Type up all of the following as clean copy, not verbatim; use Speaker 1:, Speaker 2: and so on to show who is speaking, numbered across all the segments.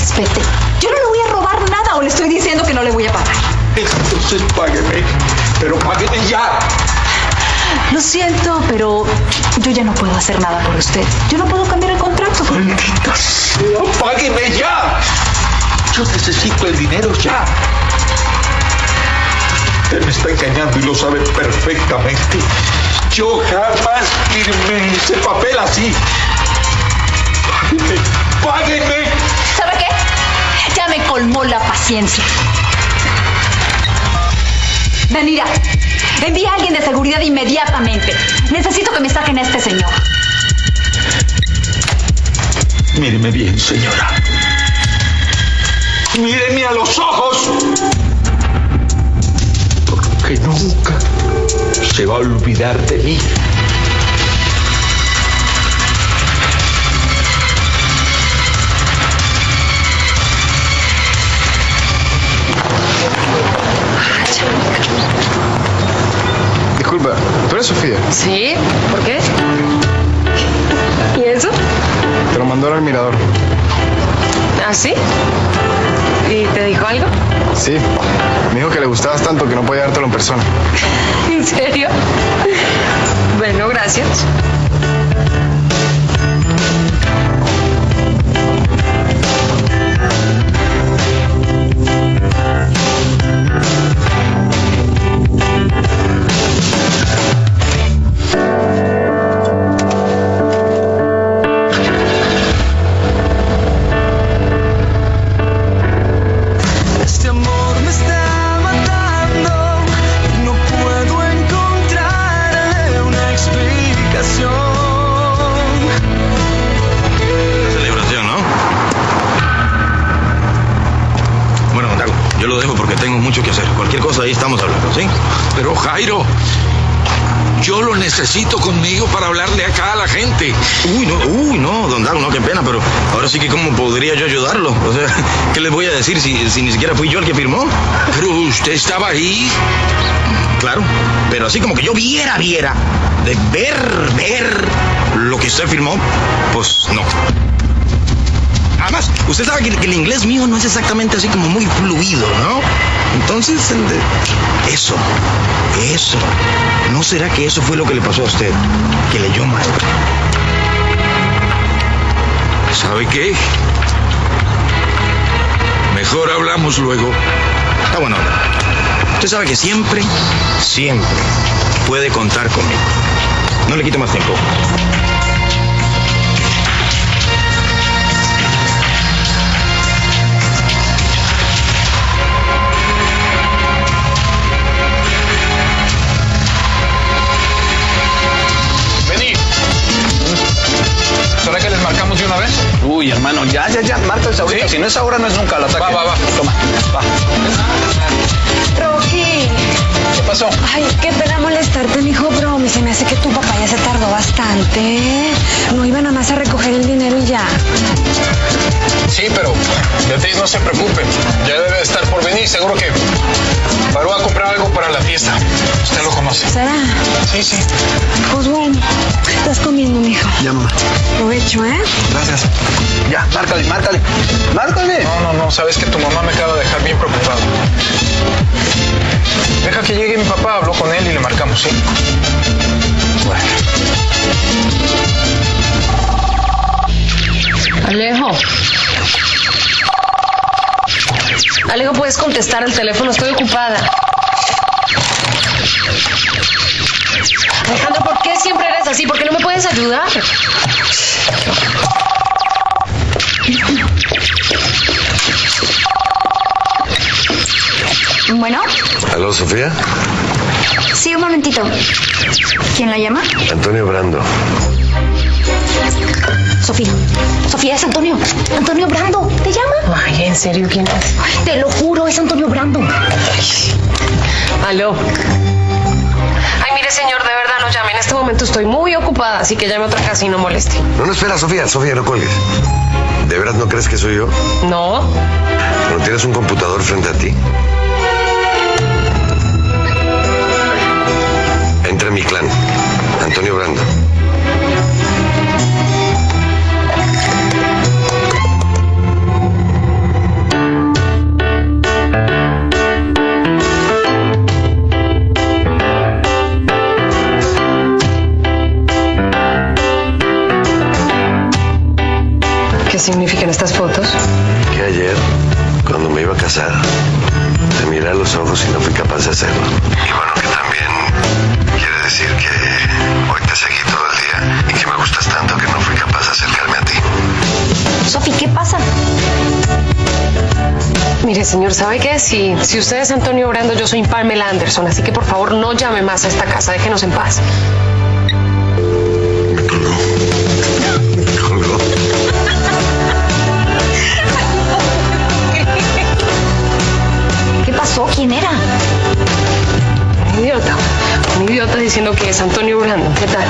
Speaker 1: respete. Yo no le voy a robar nada o le estoy diciendo que no le voy a pagar.
Speaker 2: Entonces págueme, pero págueme ya.
Speaker 1: Lo siento, pero yo ya no puedo hacer nada por usted. Yo no puedo cambiar el contrato.
Speaker 2: Maldita sea, págueme ya. Yo necesito el dinero ya. Él me está engañando y lo sabe perfectamente. Yo jamás firmé ese papel así. Págueme, págueme.
Speaker 1: ¿Sabe qué? Ya me colmó la paciencia. Danira, envía a alguien de seguridad inmediatamente. Necesito que me saquen a este señor.
Speaker 2: Míreme bien, señora. Míreme a los ojos. Porque nunca se va a olvidar de mí.
Speaker 3: Disculpa, ¿tú eres Sofía?
Speaker 4: ¿Sí? ¿Por qué? ¿Y eso?
Speaker 3: Te lo mandó el admirador.
Speaker 4: ¿Ah, sí? ¿Y te dijo algo?
Speaker 3: Sí, me dijo que le gustabas tanto que no podía dártelo en persona.
Speaker 4: ¿En serio? Bueno, gracias.
Speaker 5: Yo lo dejo porque tengo mucho que hacer. Cualquier cosa ahí estamos hablando, ¿sí?
Speaker 2: Pero Jairo, yo lo necesito conmigo para hablarle acá a la gente.
Speaker 5: Uy, no, don Dago, no, qué pena, pero ahora sí que cómo podría yo ayudarlo. O sea, ¿qué les voy a decir si ni siquiera fui yo el que firmó?
Speaker 2: Pero usted estaba ahí.
Speaker 5: Claro, pero así como que yo viera, de ver lo que usted firmó, pues no. Además, usted sabe que el inglés mío no es exactamente así como muy fluido, ¿no? Entonces, eso. ¿No será que eso fue lo que le pasó a usted? Que leyó mal.
Speaker 2: ¿Sabe qué? Mejor hablamos luego.
Speaker 5: Está bueno. Usted sabe que siempre puede contar conmigo. No le quito más tiempo.
Speaker 3: ¿Será que les marcamos de una vez?
Speaker 6: Uy, hermano, ya, márcales ahorita. ¿Sí? Si no es ahora, no es nunca el ataque.
Speaker 3: Va.
Speaker 6: Toma, va.
Speaker 7: Rocky.
Speaker 6: ¿Qué pasó?
Speaker 7: Ay, qué pena molestarte, mijo, pero se me hace que tu papá ya se tardó bastante. No iba nada más a recoger el dinero y ya.
Speaker 3: Sí, pero Beatriz, no se preocupe. Ya debe de estar por venir. Seguro que paró a comprar algo para la fiesta. Usted lo conoce.
Speaker 7: ¿Será?
Speaker 3: Sí.
Speaker 7: Pues bueno, estás comiendo, mijo.
Speaker 6: Ya, mamá.
Speaker 7: Provecho, ¿eh?
Speaker 6: Gracias. Ya, márcale. ¡Márcale!
Speaker 3: No. Sabes que tu mamá me acaba de dejar bien preocupado. Deja que llegue mi papá. Habló con él y le marcamos, ¿sí? Bueno.
Speaker 4: Alejo, ¿puedes contestar el teléfono? Estoy ocupada. Alejandro, ¿por qué siempre eres así? ¿Por qué no me puedes ayudar?
Speaker 1: Bueno.
Speaker 8: ¿Aló, Sofía?
Speaker 1: Sí, un momentito. ¿Quién la llama?
Speaker 8: Antonio Brando.
Speaker 1: Sofía, es Antonio. Antonio Brando, ¿te llama?
Speaker 4: Ay, ¿en serio? ¿Quién es?
Speaker 1: Ay, te lo juro, es Antonio Brando.
Speaker 4: Aló. Ay, mire, señor, de verdad no llame. En este momento estoy muy ocupada, así que llame a otra casa y no moleste.
Speaker 8: No, espera, Sofía, no cuelgues. ¿De verdad no crees que soy yo?
Speaker 4: No.
Speaker 8: ¿No tienes un computador frente a ti? Entra en mi clan, Antonio Brando.
Speaker 4: estas fotos?
Speaker 8: Que ayer, cuando me iba a casar, te miré a los ojos y no fui capaz de hacerlo. Y bueno, que también quiere decir que hoy te seguí todo el día y que me gustas tanto que no fui capaz de acercarme a ti.
Speaker 1: Sofi, ¿qué pasa?
Speaker 4: Mire, señor, ¿sabe qué? Si usted es Antonio Brando, yo soy Pamela Anderson, así que por favor no llame más a esta casa, déjenos en paz.
Speaker 8: Me colgó. Me colgó.
Speaker 1: ¿Qué pasó? ¿Quién era?
Speaker 4: Un idiota diciendo que es Antonio Brando. ¿Qué tal?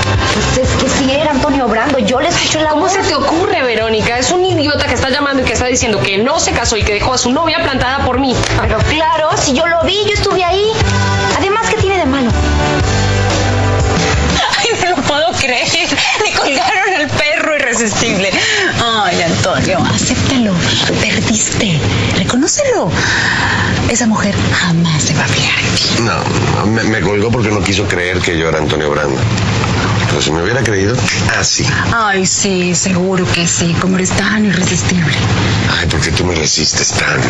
Speaker 1: Pues es que sí era Antonio Brando, yo le escuché la
Speaker 4: ¿Cómo
Speaker 1: voz.
Speaker 4: se te ocurre, Verónica? Es un idiota que está llamando y que está diciendo que no se casó y que dejó a su novia plantada por mí.
Speaker 1: Pero claro, si yo lo vi, yo estuve ahí. Además, ¿qué tiene de malo?
Speaker 9: Ay, no lo puedo creer. Le colgaron al perro irresistible. Ay, Antonio, acéptalo. Perdiste. Reconócelo. Esa mujer jamás se va a fiar en ti.
Speaker 8: No, me colgó porque no quiso creer que yo era Antonio Brando. Pero si me hubiera creído, así.
Speaker 9: Ay, sí, seguro que sí. Como eres tan irresistible.
Speaker 8: Ay, ¿por qué tú me resistes tan?